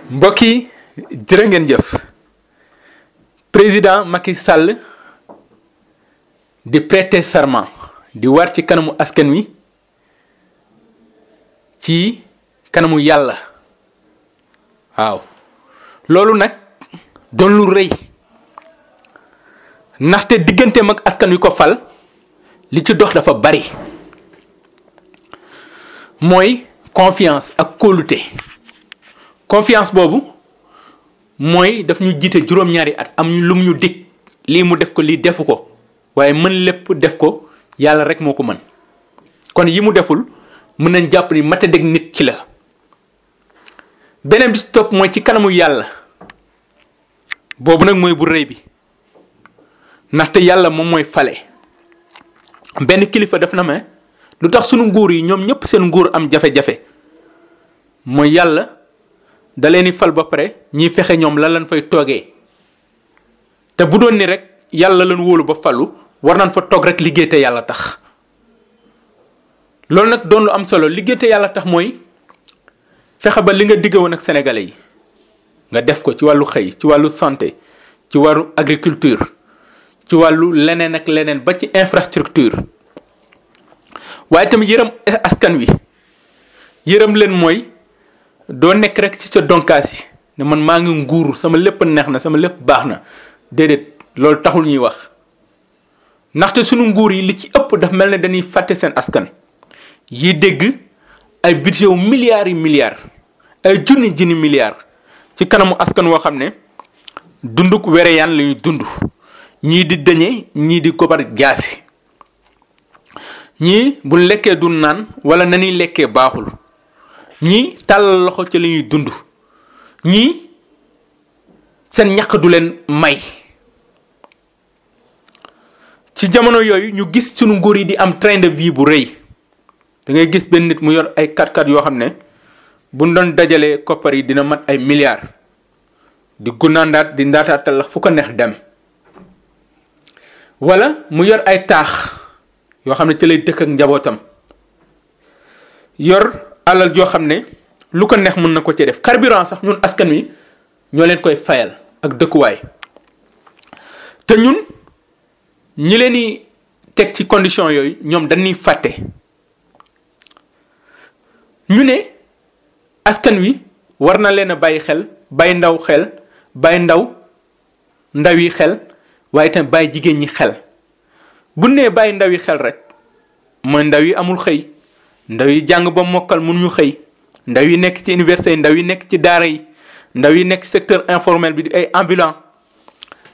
mbokk yi jërë ngeen jëf président Macky Sall di prêter serment di war ci kanamu askan wi ci kanamu yàlla waaw loolu nag doon lu rëy ndaxte digganteem ak askan wi ko fal li ci dox dafa bari mooy confiance ak kóolute confiance boobu mooy daf ñu jiite juróom-ñaari at am lu mu ñu dig lii mu def ko lii defu ko waaye mën lépp def ko yàlla rek moo ko mën kon yi mu deful mën nañ jàpp ni mata dég nit ci la beneen bi ci topp mooy ci kanamu yàlla boobu nag mooy bu rëy bi ndaxte yàlla moom mooy fale benn kilifa def na ma lu tax sunu nguur yi ñoom ñëpp seen nguur am jafe-jafe mooy yàlla da leen di fal ba pare ñiy fexe ñoom lan lañ fay toogee te bu doon ni rek yàlla lañ wóolu ba falu war nañ fa toog rek liggéey te yàlla tax loolu nag doon lu am solo liggéey te yàlla tax mooy fexe ba li nga digg woon ak sénégalais yi nga def ko ci wàllu xëy ci wàllu santé ci wàllu agriculture ci wàllu leneen ak leneen ba ci infrastructure waaye tamit yërëm askan wi yërëm leen mooy doo nekk rek ci sa donkaas yi ne man maa ngi nguur sama lépp neex na sama lépp baax na déedéet loolu taxul ñuy wax ndaxte sunu nguur yi li ci ëpp daf mel ne dañuy fàtte seen askan yi dégg ay budget wu milliards yi milliards ay junni milliards ci kanamu askan woo xam ne dunduk wereyaan la ñuy dund ñii di dëñe ñii di gobar jaasi ñii bu lekkee du naan wala na ñuy lekkee baaxul ñii tàllal loxo ci la ñuy dund ñii seen ñaq du leen may ci jamono yooyu ñu gis sunu nguur yi di am train de vie bu rëy da ngay gis benn nit mu yor ay 4x4 yoo xam ne buñ doon dajalee koppar yi dina mat ay milliards di gunnaandaat di ndaataatal la fu ko neex dem wala mu yor ay taax yoo xam ne ci lay dëkk ak njabootam yor alal joo xam ne lu ko neex mën na ko ci def carburant sax ñun askan wi ñoo leen koy fayal ak dëkkuwaay te ñun ñi leen di teg ci condition yooyu ñoom dañuy fàtte ñu ne askan wi war na leen a bàyyi xel bàyyi ndaw xel bàyyi ndaw yi xel waaye tamit bàyyi jigéen ñi xel bu nee bàyyi ndaw yi xel rek mooy ndaw yi amul xëy ndaw yi jàng ba mokkal mënuñu xëy ndaw yi nekk ci université yi ndaw yi nekk ci daara yi ndaw yi nekk secteur informel bi di ay ambulant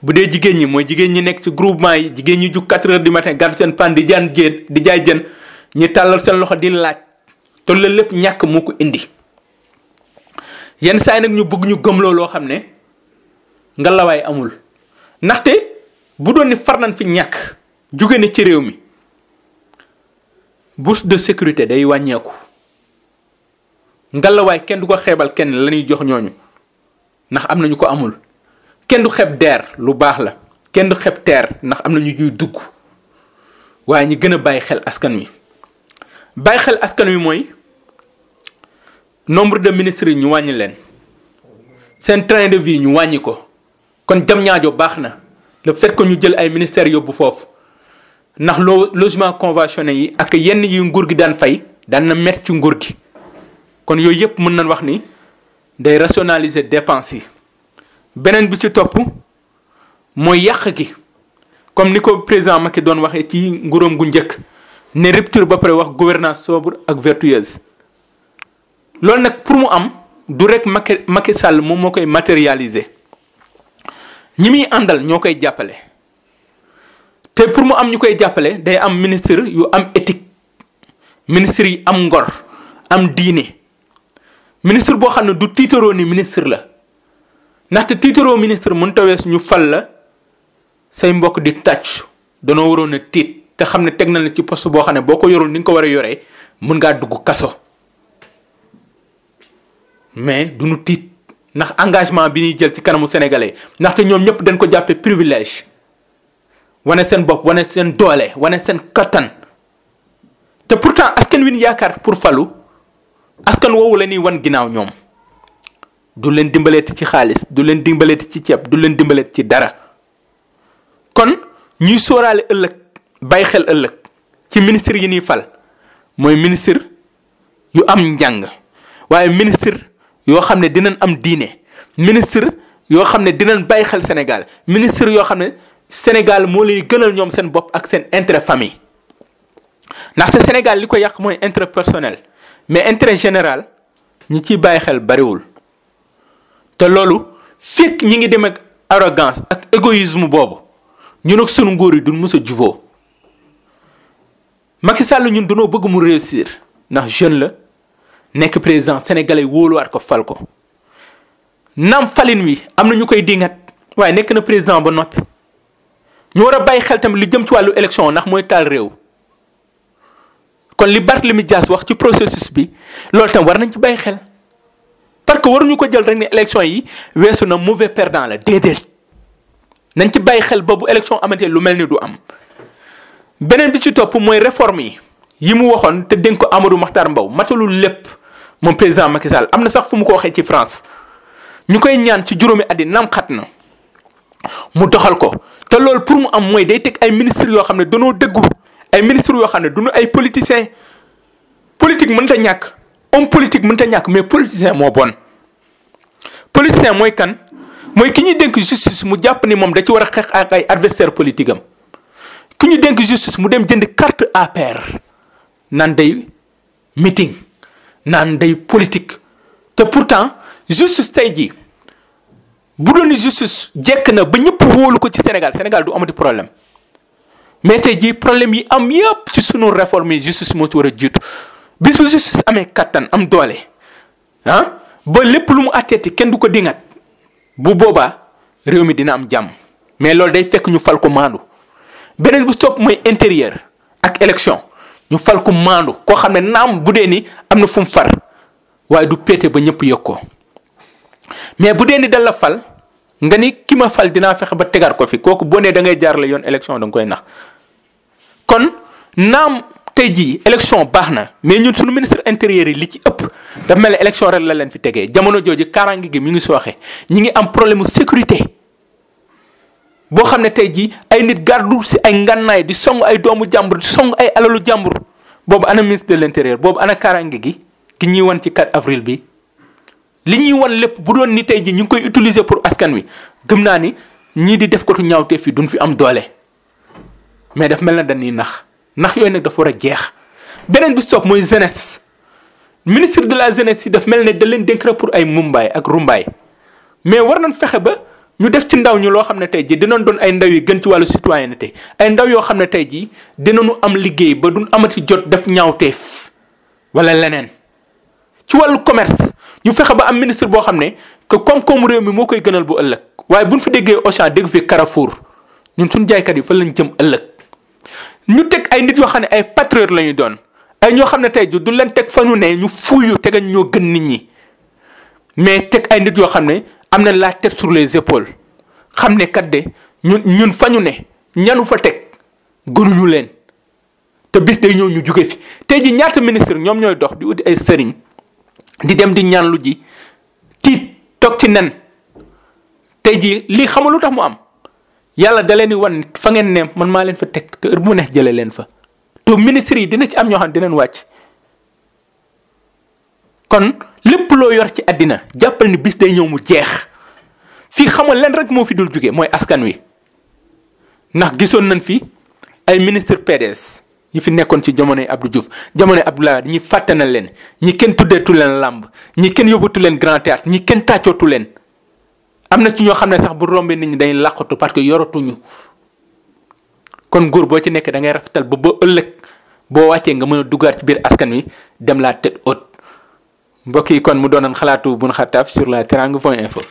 bu dee jigéen ñi mooy jigéen ñi nekk ci groupement yi jigéen ñi jug 4 heures du matin gàddu seen pan di jaan jën di jaay jën ñi tàllal seen loxo di laaj te loolu lépp ñàkk moo ko indi yenn saa yi nag ñu bëgg ñu gëmloo loo xam ne nga lawaay amul ndaxte bu doon ni far nañ fi ñàkk jóge ne ci réew mi bourse de sécurité day wàññeeku ngalawaay kenn du ko xeebal kenn la ñuy jox ñooñu ndax am na ñu ko amul kenn du xeeb DER lu baax la kenn du xeeb TER ndax am na ñu ñuy dugg waaye ñi gën a bàyyi xel askan wi bàyyi xel askan wi mooy nombre de ministres yi ñu wàññi leen seen train de vie ñu wàññi ko kon jam ñaajo baax na le fait que ñu jël ay ministères yóbbu foofu ndax logement conventionné yi ak yenn yi nguur gi daan fay daan na met ci nguur gi kon yooyu yëpp mën nañ wax ni day rationaliser dépenses yi beneen bi ci topp mooy yàq gi comme ni ko président Macky doon waxee ci nguuram gu njëkk ne rupture ba pare wax gouvernance sobre ak vertueuse loolu nag pour mu am du rek Macky Sall moom moo koy matérialiser ñi muy àndal ñoo koy jàppale te pour mu am ñu koy jàppale day am ministre yu am éthique ministre yi am ngor am diine ministre boo xam ne du tiitaroo ni ministre la ndaxte tiitaroo ministre mën tawees ñu fal la say mbokk di tàcc danoo waroon a tiit te xam ne teg na la ci poste boo xam ne boo ko yorul ni nga ko war a yoree mën ngaa dugg kaso mais du ñu tiit ndax engagement bi ñuy jël ci kanamu sénégalais ndaxte ñoom ñëpp dañ ko jàppee privilège wane seen bopp wane seen doole wane seen kattan te pourtant askan wi ñu yaakaar pour falu askan woowu la ñuy wan ginnaaw ñoom du leen dimbaleeti ci xaalis du leen dimbaleeti ci ceeb du leen dimbaleeti ci dara kon ñuy sóoraale ëllëg bàyyi xel ëllëg ci ministre yi ñuy fal mooy ministre yu am njàng waaye ministre yoo xam ne dinañ am diine ministre yoo xam ne dinañ bàyyi xel Sénégal ministre yoo xam ne Sénégal moo lay gënal ñoom seen bopp ak seen intérêt famille ndaxte Sénégal li ko yàq mooy intérêt personnel mais intérêt général ñi ciy bàyyi xel bariwul te loolu fekk ñi ngi dem ak arrogance ak égoïsme boobu ñun ak sunu nguur yi duñ mës a juboo Macky Sall ñun dañoo bëgg mu réussir ndax jeune la nekk président sénégalais wóoluwaat ko fal ko naam falin wi am na ñu koy dingat waaye nekk na président ba noppi ñu war a bàyyi xel tamit lu jëm ci wàllu élection ndax mooy taal réew kon li Barthélémy Dias wax ci processus bi loolu tam war nañ ci bàyyi xel parce que waruñu ko jël rek ne élection yi weesu na mauvais perdant la déedéet nañ ci bàyyi xel ba bu élection amatee lu mel ni du am beneen bi ci topp mooy réforme yi mu waxoon te dénk ko Amadou Mahtar Mbow matalul lépp moom président Macky Sall am na sax fu mu ko waxee ci France ñu koy ñaan ci juróomi at yi naam xat na mu doxal ko te loolu pour mu am mooy day teg ay ministres yoo xam ne danoo dëggu ay ministres yoo xam ne duñu ay politiciens politique mënta ñàkk homme politique mënta ñàkk mais politicien moo bon. politicien mooy kan mooy ki ñuy dénk justice mu jàpp ni moom da ci war a xeex ak ay adversaire politique am ki ñu dénk justice mu dem jënd carte APR naan day meeting naan day politique te pourtant justice tey jii bu doon justice jekk na ba ñëpp wóolu ko ci Sénégal du amati problème mais tey jii problème yi am yëpp ci sunu réforme yi justice moo ci war a jiitu bis bu justice amee kattan am doole ah ba lépp lu mu atteeti kenn du ko dingat bu boobaa réew mi dina am jàmm mais loolu day fekk ñu fal ko maandu beneen bu topp mooy intérieur ak élection ñu fal ko maandu koo xam ne naam bu dee ni am na fu mu far waaye du péete ba ñëpp yëg ko mais bu dee ni dal la fal nga ni ki ma fal dinaa fexe ba tegaat ko fi kooku boo nee da ngay jaar la yoon élection da nga koy nax kon naam tey jii élection baax na mais ñun suñu ministre intérieur yi li ci ëpp dafa mel ne élection ren la leen fi tegee jamono jooju kaaraange gi mi ngi sooxe ñi ngi am problème mu sécurité boo xam ne tey jii ay nit gardu si ay ngànnaay di song ay doomu jàmbur di song ay alalu jàmbur boobu ana ministre de l'intérieur boobu ana kaaraange gi ki ñuy wan ci 4 avril bi li ñuy wan lépp bu doon ni tey jii ñu ngi koy utiliser pour askan wi gëm naa ni ñii di def ko tu ñaawteef fi duñ fi am doole mais daf mel na dañuy nax yooyu nag dafa war a jeex beneen bi stop mooy jeunesse ministre de la jeunesse yi daf mel ne da leen dénk rek pour ay mumbaay ak rumbaay mais war nañ fexe ba ñu def ci ndaw ñu loo xam ne tey jii dinañ doon ay ndaw yi gën ci wàllu citoyenneté ay ndaw yoo xam ne tey jii dinañu am liggéey ba duñ amati jot def ñaawteef wala leneen ci wàllu commerce ñu fexe ba am ministre boo xam ne que koom-koomu réew mi moo koy gënal bu ëllëg waaye buñ fi déggee Auchan dégg fi Carrefour ñun suñu jaaykat yi fa lañ jëm ëllëg ñu teg ay nit yoo xam ne ay patriotes la ñu doon ay ñoo xam ne tey jii du leen teg fa ñu ne ñu fuuyu tegañ ñoo gën nit ñi mais teg ay nit yoo xam ne am na la tête sur les épaules xam ne kat de ñun fa ñu ne ñanu fa teg gënuñu leen te bis day ñëw ñu jóge fi tey ji ñaata ministre ñoom ñooy dox di uti ay sëriñ di dem di ñaan lu ji tiit toog ci nen tey ji lii xamul lu tax mu am yàlla da leen di wan fa ngeen ne man maa leen fa teg te heure bu mu neex jëlee leen fa te ministre yi dina ci am ñoo xam ne dinañ wàcc kon lépp loo yor ci àddina jàppal ni bis day ñëw mu jeex fii xamal leen rek moo fi dul jóge mooy askan wi ndax gisoon nañ fi ay ministre PDS yi fi nekkoon ci jamonoy Abdou Diouf jamonoy Abdoulaye Wade ñi fàtte na leen ñi kenn tuddeetu leen làmb ñi kenn yóbbatu leen grand théâtre ñi kenn tàccootu leen am na ci ñoo xam ne sax bu rombee nit ñi dañuy làqatu parce que yoratuñu kon nguur boo ci nekk da ngay rafetal ba ëllëg boo wàccee nga mën a duggaat ci biir askan wi dem la tête haute mbokk yi kon mu doonoon xalaatu Boun Khatab sur la teranga.info